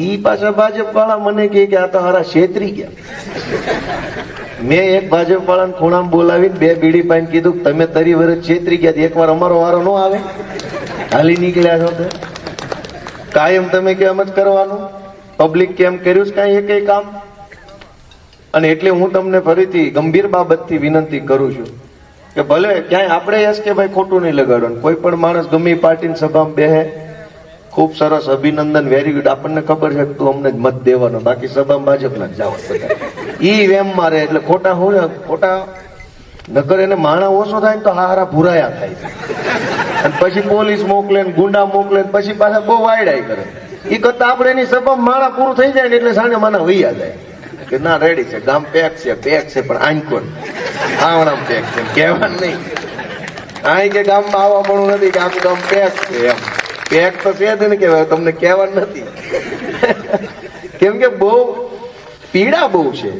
ઈ પાછા ભાજપ વાળા મને કે આ તો હારા છેતરી ગયા. મેં એક ભાજપ વાળાને ખૂણામાં બોલાવીને 2 બીડી પાઈને કીધું કે તમે 30 વર્ષ છેતરી ગયા, એકવાર અમારો વારો ન આવે, હાલી નીકળ્યા છો તો કાયમ તમે કેમ જ કરવાનું, પબ્લિક કેમ કર્યું છે કાંઈ એકય કામ. અને એટલે હું તમને ફરીથી ગંભીર બાબતથી વિનંતી કરું છું કે ભલે ક્યાંય આપણે એસ કે ભાઈ ખોટું નહીં લગાડવાનું. કોઈ પણ માણસ ગમે પાર્ટીની સભામાં બેહે, ખૂબ સરસ, અભિનંદન, વેરી ગુડ, આપણને ખબર છે કે તું અમને જ મત દેવાનો, બાકી સભામાં ભાજપના જ જાવ ઈ વેમ મારે. એટલે ખોટા હું ખોટા નકર એને માણા ઓછો થાય ને તો હારા ભૂરાયા થાય છે. અને પછી પોલીસ મોકલે ને ગુંડા મોકલે ને પછી પાછા બહુ વાયડાઈ કરે. ઈ કરતા આપણે એની સભામાં માણા પૂરું થઈ જાય ને એટલે સાને માના વૈયા જાય કે ના રેડી છે, ગામ પેક છે પણ આંકોન આવણા પેક છે કહેવાનું નહીં. આ કે ગામમાં આવવા પણ નથી કે આખું ગામ પેક છે, એમ પેક તો છે જ ને કહેવાય, તમને કહેવાનું નથી. કેમ કે બહુ પીડા બહુ છે.